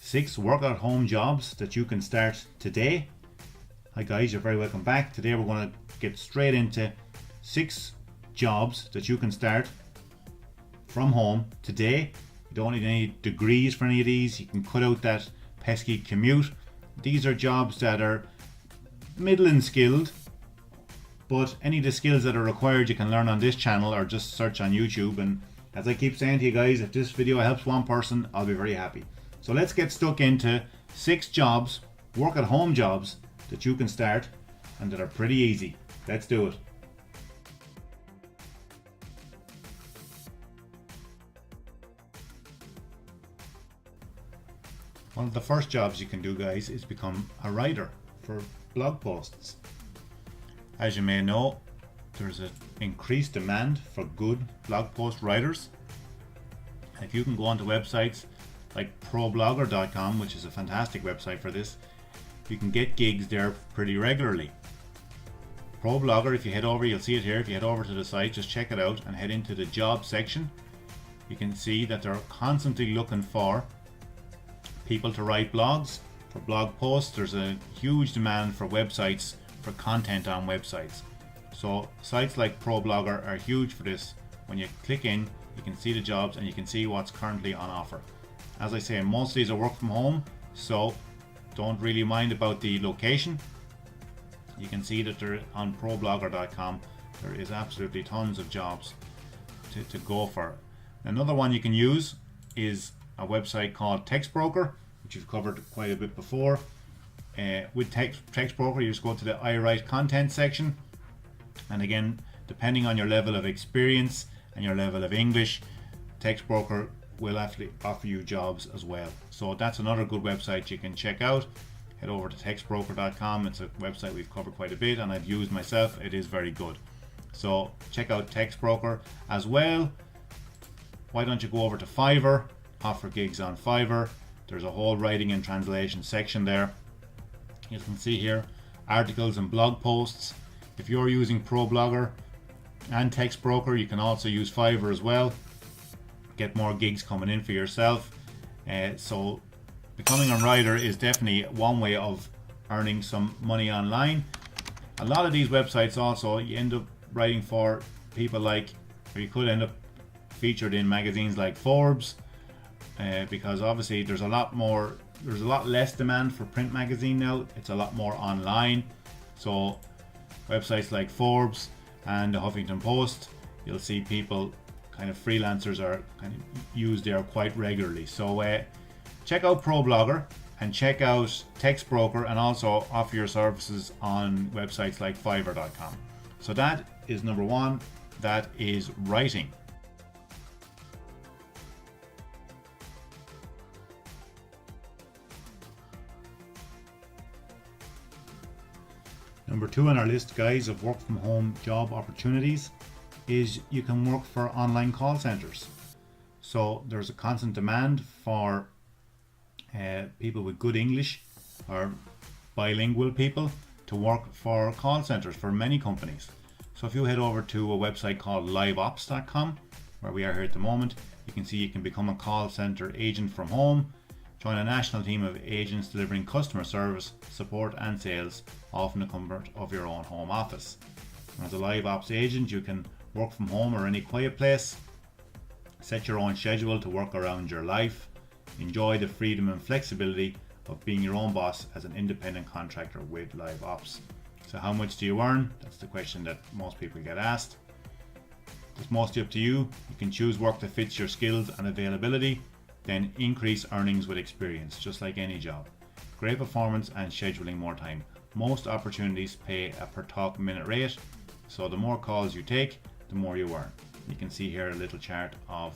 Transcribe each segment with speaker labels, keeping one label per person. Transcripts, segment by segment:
Speaker 1: 6 work at home jobs that you can start today. Hi guys, you're very welcome back. Today we're going to get straight into 6 jobs that you can start from home today. You don't need any degrees for any of these. You can cut out that pesky commute. These are jobs that are middling skilled, but any of the skills that are required you can learn on this channel or just search on YouTube. And as I keep saying to you guys, if this video helps one person, I'll be very happy. So let's get stuck into 6 jobs, work at home jobs that you can start and that are pretty easy. Let's do it. One of the first jobs you can do, guys, is become a writer for blog posts. As you may know, there's an increased demand for good blog post writers. If you can go onto websites like ProBlogger.com, which is a fantastic website for this, you can get gigs there pretty regularly. ProBlogger, if you head over, you'll see it here. If you head over to the site, just check it out and head into the job section. You can see that they're constantly looking for people to write blogs, for blog posts. There's a huge demand for websites, for content on websites. So sites like ProBlogger are huge for this. When you click in, you can see the jobs and you can see what's currently on offer. As I say, most of these are work from home, so don't really mind about the location. You can see that they're on ProBlogger.com. There is absolutely tons of jobs to go for. Another one you can use is a website called TextBroker, which you've covered quite a bit before. With TextBroker, you just go to the I write content section, and again, depending on your level of experience and your level of English, TextBroker will actually offer you jobs as well. So that's another good website you can check out. Head over to textbroker.com. It's a website we've covered quite a bit and I've used myself. It is very good. So check out TextBroker as well. Why don't you go over to Fiverr? Offer gigs on Fiverr. There's a whole writing and translation section there. You can see here articles and blog posts. If you're using ProBlogger and TextBroker, you can also use Fiverr as well. Get more gigs coming in for yourself. So becoming a writer is definitely one way of earning some money online. A lot of these websites also, you end up writing for people like, or you could end up featured in magazines like Forbes, because obviously there's a lot less demand for print magazine now. It's a lot more online. So websites like Forbes and the Huffington Post, you'll see people, kind of freelancers, are kind of used there quite regularly. So check out ProBlogger and check out TextBroker, and also offer your services on websites like Fiverr.com. So that is number 1. That is writing. Number 2 on our list, guys, of work from home job opportunities is you can work for online call centers. So there's a constant demand for people with good English or bilingual people to work for call centers for many companies. So if you head over to a website called liveops.com, where we are here at the moment, you can see you can become a call center agent from home. Join a national team of agents delivering customer service, support and sales, all from the comfort of your own home office. As a live ops agent, you can work from home or any quiet place. Set your own schedule to work around your life. Enjoy the freedom and flexibility of being your own boss as an independent contractor with live ops. So how much do you earn? That's the question that most people get asked. It's mostly up to you. You can choose work that fits your skills and availability, then increase earnings with experience, just like any job. Great performance and scheduling more time. Most opportunities pay a per talk minute rate, so the more calls you take, the more you earn. You can see here a little chart of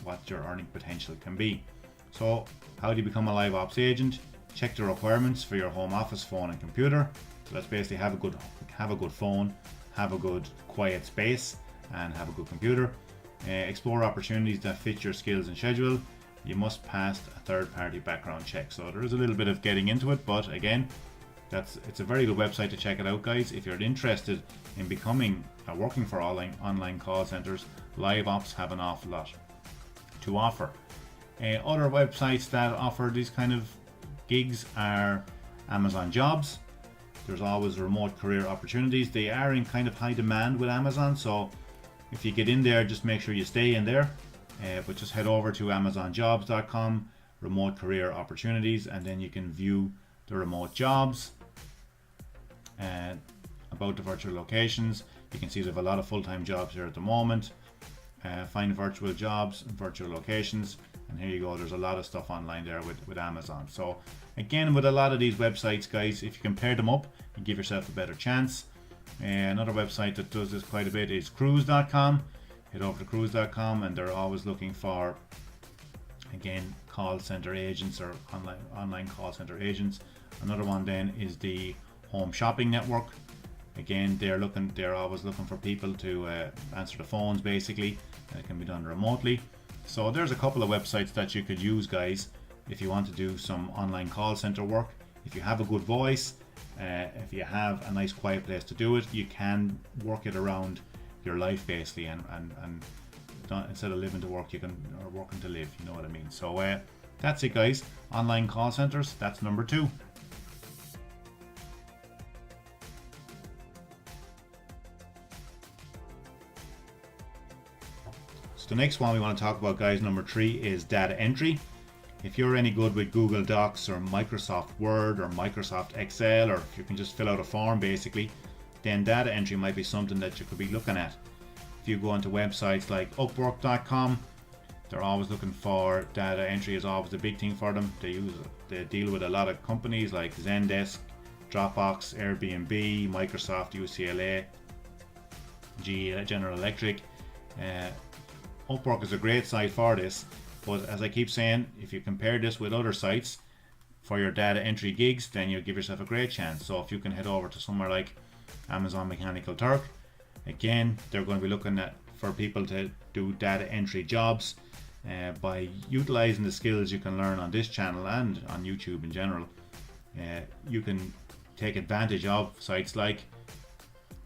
Speaker 1: what your earning potential can be. So how do you become a live ops agent? Check the requirements for your home office phone and computer. So that's basically have a good phone, have a good quiet space, and have a good computer. Explore opportunities that fit your skills and schedule. You must pass a third-party background check. So there is a little bit of getting into it, but again, it's a very good website to check it out, guys. If you're interested in becoming working for online call centers, live ops have an awful lot to offer. Other websites that offer these kind of gigs are Amazon Jobs. There's always remote career opportunities. They are in kind of high demand with Amazon, so if you get in there, just make sure you stay in there. But just head over to amazonjobs.com, remote career opportunities, and then you can view the remote jobs about the virtual locations. You can see they have a lot of full-time jobs here at the moment. Find virtual jobs, virtual locations, and here you go. There's a lot of stuff online there with Amazon. So again, with a lot of these websites, guys, if you can pair them up, you give yourself a better chance. Another website that does this quite a bit is cruise.com. Head over to cruise.com, and they're always looking for, again, call center agents or online call center agents. Another one then is the Home Shopping Network. Again, they're always looking for people to answer the phones, basically. It can be done remotely. So there's a couple of websites that you could use, guys, if you want to do some online call center work. If you have a good voice, if you have a nice quiet place to do it, you can work it around your life, basically, and instead of living to work, you can, or working to live, you know what I mean. So that's it, guys. Online call centers, that's number 2. So the next one we want to talk about, guys, number 3, is data entry. If you're any good with Google Docs or Microsoft Word or Microsoft Excel, or if you can just fill out a form, basically, then data entry might be something that you could be looking at. If you go onto websites like Upwork.com, they're always looking for data entry. Is always a big thing for them. They deal with a lot of companies like Zendesk, Dropbox, Airbnb, Microsoft, UCLA, GE, General Electric. Upwork is a great site for this, but as I keep saying, if you compare this with other sites for your data entry gigs, then you'll give yourself a great chance. So if you can head over to somewhere like Amazon Mechanical Turk, again, they're going to be looking for people to do data entry jobs. By utilizing the skills you can learn on this channel and on YouTube in general, you can take advantage of sites like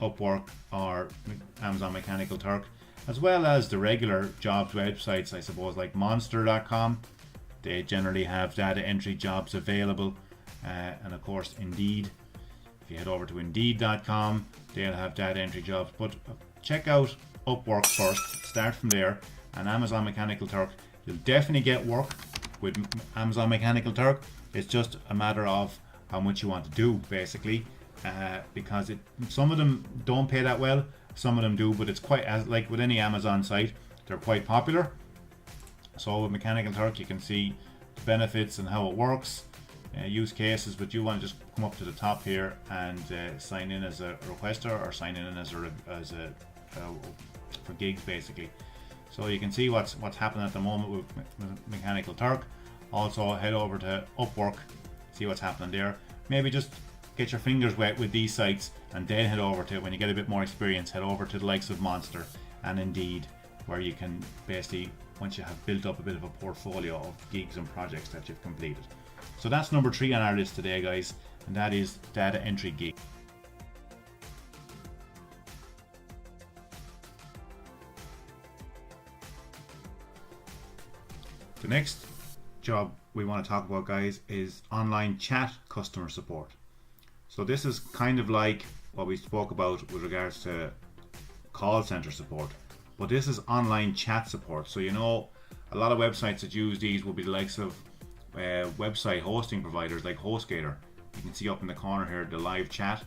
Speaker 1: Upwork or Amazon Mechanical Turk, as well as the regular jobs websites, I suppose, like Monster.com. They generally have data entry jobs available, and of course Indeed. If you head over to Indeed.com, they'll have data entry jobs, but check out Upwork first, start from there, and Amazon Mechanical Turk. You'll definitely get work with Amazon Mechanical Turk. It's just a matter of how much you want to do, basically, because some of them don't pay that well, some of them do, but it's quite, as like with any Amazon site, they're quite popular. So with Mechanical Turk, you can see the benefits and how it works, use cases, but you want to just come up to the top here and sign in as a requester, or sign in as a for gigs, basically. So you can see what's happening at the moment with Mechanical Turk. Also head over to Upwork, see what's happening there. Maybe just get your fingers wet with these sites, and then head over to, when you get a bit more experience, head over to the likes of Monster and Indeed, where you can basically, once you have built up a bit of a portfolio of gigs and projects that you've completed. So that's number 3 on our list today, guys, and that is data entry gig. The next job we want to talk about, guys, is online chat customer support. So this is kind of like what we spoke about with regards to call center support, but this is online chat support. So you know, a lot of websites that use these will be the likes of website hosting providers like HostGator. You can see up in the corner here the live chat.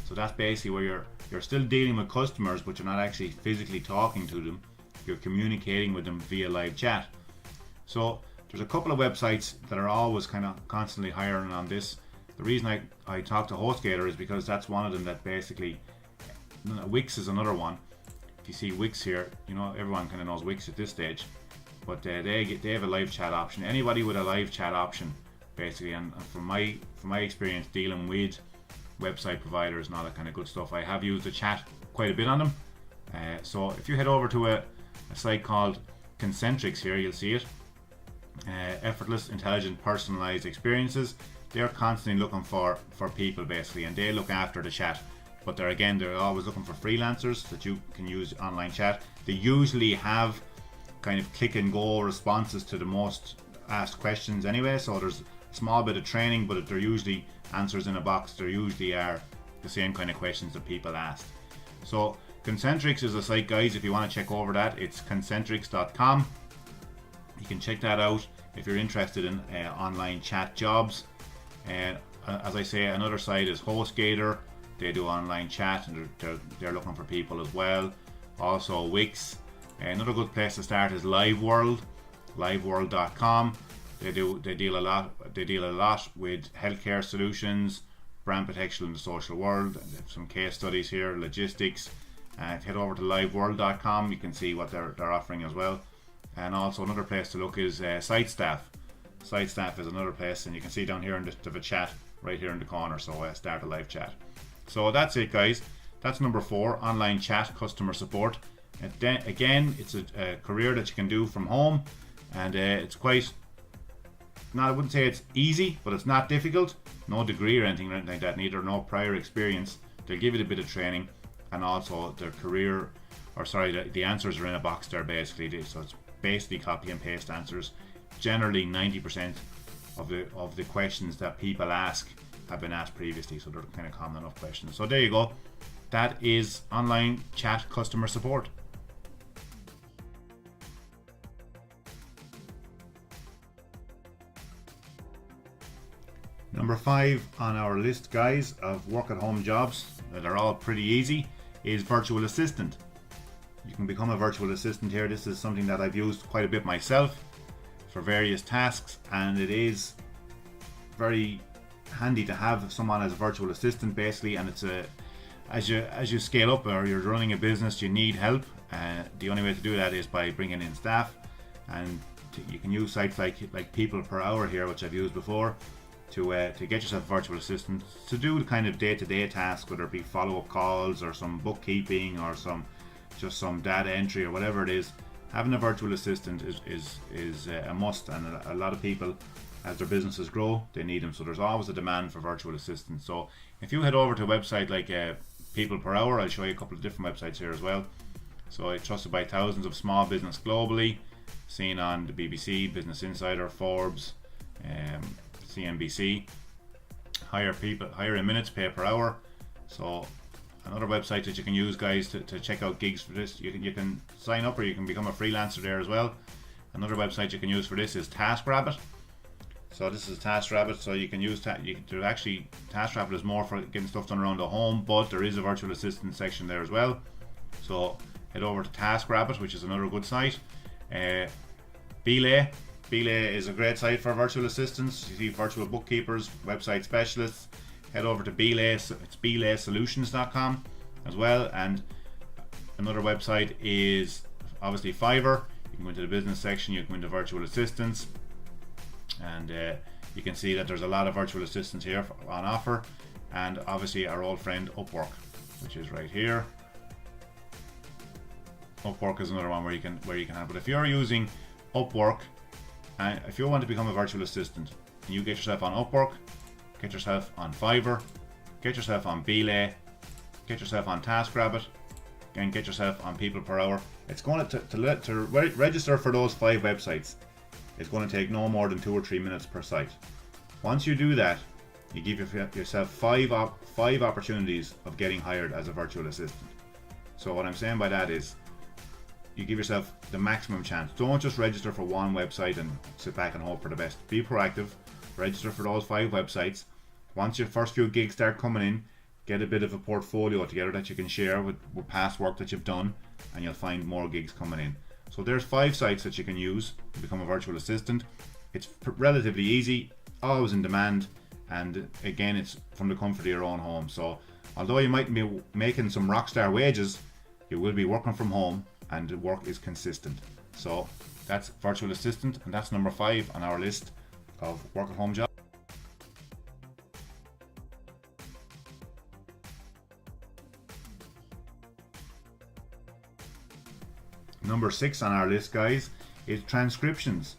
Speaker 1: So that's basically where you're still dealing with customers, but you're not actually physically talking to them. You're communicating with them via live chat. So there's a couple of websites that are always kind of constantly hiring on this. The reason I talk to HostGator is because that's one of them that basically, Wix is another one. If you see Wix here, you know, everyone kind of knows Wix at this stage, but they have a live chat option. Anybody with a live chat option, basically, and from my experience dealing with website providers and all that kind of good stuff, I have used the chat quite a bit on them. So if you head over to a site called Concentrix here, you'll see it. Effortless, intelligent, personalized experiences. They're constantly looking for people, basically, and they look after the chat. But they're always looking for freelancers that you can use online chat. They usually have kind of click and go responses to the most asked questions anyway, so there's a small bit of training, but they're usually answers in a box. They usually are the same kind of questions that people asked. So Concentrix is a site, guys. If you want to check over that, it's concentrix.com. You can check that out if you're interested in online chat jobs. As I say, another site is HostGator. They do online chat, and they're looking for people as well. Also Wix. Another good place to start is LiveWorld, liveworld.com. They deal a lot with healthcare solutions, brand protection in the social world. They have some case studies here, logistics. Head over to liveworld.com. You can see what they're offering as well. And also another place to look is SiteStaff. SiteStaff is another place, and you can see down here in the chat right here in the corner. So start a live chat. So that's it, guys. That's number 4, online chat customer support. And then, again, it's a career that you can do from home, and it's quite. Now, I wouldn't say it's easy, but it's not difficult. No degree or anything like that, neither. No prior experience. They'll give you a bit of training, and also their career, or sorry, the answers are in a box there basically. So it's basically copy and paste answers. Generally, 90% of the questions that people ask have been asked previously, so they're kind of common enough questions. So there you go. That is online chat customer support. Number 5 on our list, guys, of work at home jobs that are all pretty easy is virtual assistant. You can become a virtual assistant here. This is something that I've used quite a bit myself for various tasks, and it is very handy to have someone as a virtual assistant basically. And it's as you scale up or you're running a business, you need help. The only way to do that is by bringing in staff, and you can use sites like People Per Hour here, which I've used before, to get yourself a virtual assistant to do the kind of day-to-day tasks, whether it be follow-up calls or some bookkeeping or just some data entry or whatever it is. Having a virtual assistant is a must, and a lot of people, as their businesses grow, they need them. So there's always a demand for virtual assistants. So if you head over to a website like People Per Hour, I'll show you a couple of different websites here as well. So it's trusted by thousands of small business globally, seen on the BBC, Business Insider, Forbes, CNBC. Hire in minutes, pay per hour. So another website that you can use, guys, to check out gigs for this. You can sign up, or you can become a freelancer there as well. Another website you can use for this is TaskRabbit. So this is TaskRabbit. So you can use TaskRabbit is more for getting stuff done around the home, but there is a virtual assistant section there as well. So head over to TaskRabbit, which is another good site. Belay is a great site for virtual assistants. You see virtual bookkeepers, website specialists. Head over to Belay. It's belaysolutions.com as well. And another website is obviously Fiverr. You can go into the business section, you can go into virtual assistants, and you can see that there's a lot of virtual assistants here on offer. And obviously our old friend Upwork, which is right here. Upwork is another one where you can have. But if you're using Upwork, and if you want to become a virtual assistant, you get yourself on Upwork, get yourself on Fiverr, get yourself on Belay, get yourself on TaskRabbit, and get yourself on People Per Hour. It's going to register for those 5 websites. It's going to take no more than 2 or 3 minutes per site. Once you do that, you give yourself 5 opportunities of getting hired as a virtual assistant. So what I'm saying by that is, you give yourself the maximum chance. Don't just register for one website and sit back and hope for the best. Be proactive. Register for those 5 websites. Once your first few gigs start coming in, get a bit of a portfolio together that you can share with past work that you've done, and you'll find more gigs coming in. So there's 5 sites that you can use to become a virtual assistant. It's relatively easy, always in demand, and again, it's from the comfort of your own home. So although you might be making some rockstar wages, you will be working from home, and the work is consistent. So that's virtual assistant, and that's number 5 on our list of work at home jobs. Number 6 on our list, guys, is transcriptions.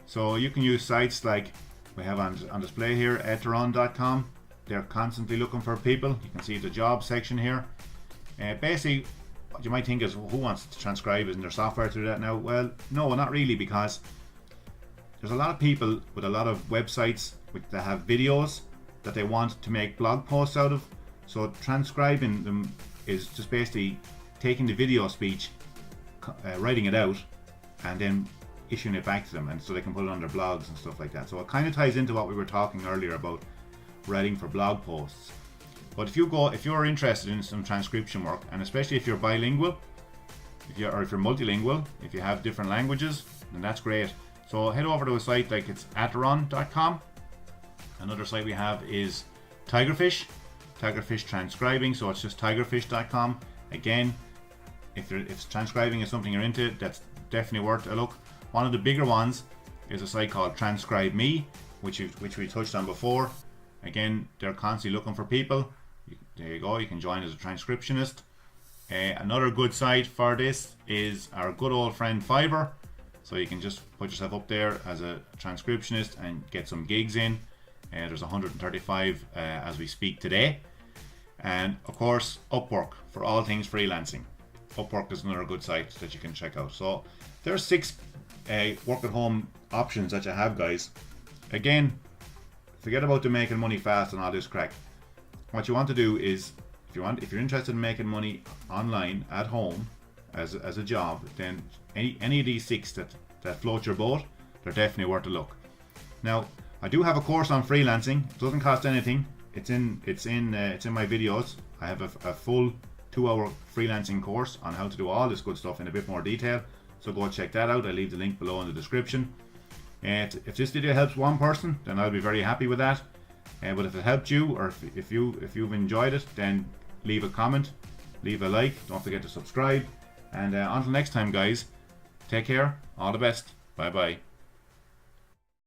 Speaker 1: So you can use sites like we have on display here, eteron.com. They're constantly looking for people. You can see the job section here. Basically, what you might think is, who wants to transcribe? Isn't there software to do that now? Well, no, not really, because there's a lot of people with a lot of websites that have videos that they want to make blog posts out of. So transcribing them is just basically taking the video speech, writing it out, and then issuing it back to them, and so they can put it on their blogs and stuff like that. So it kind of ties into what we were talking earlier about writing for blog posts. But if you're interested in some transcription work, and especially if you're bilingual, if you're multilingual, if you have different languages, then that's great. So head over to a site like it's atteron.com. Another site we have is Tigerfish transcribing, so it's just tigerfish.com. Again, if transcribing is something you're into, that's definitely worth a look. One of the bigger ones is a site called Transcribe Me, which we touched on before. Again, they're constantly looking for people. There you go, you can join as a transcriptionist. Another good site for this is our good old friend Fiverr. So you can just put yourself up there as a transcriptionist and get some gigs in. There's 135 as we speak today. And of course, Upwork for all things freelancing. Upwork is another good site that you can check out. So there's 6 work at home options that you have, guys. Again, forget about the making money fast and all this crack. What you want to do is, if you're interested in making money online at home as a job, then any of these 6 that float your boat, they're definitely worth a look. Now, I do have a course on freelancing. It doesn't cost anything. It's in my videos. I have a full 2-hour freelancing course on how to do all this good stuff in a bit more detail. So go check that out. I'll leave the link below in the description. And if this video helps one person, then I'll be very happy with that. But if it helped you, or if you've enjoyed it, then leave a comment, leave a like. Don't forget to subscribe. And until next time, guys, take care. All the best. Bye bye.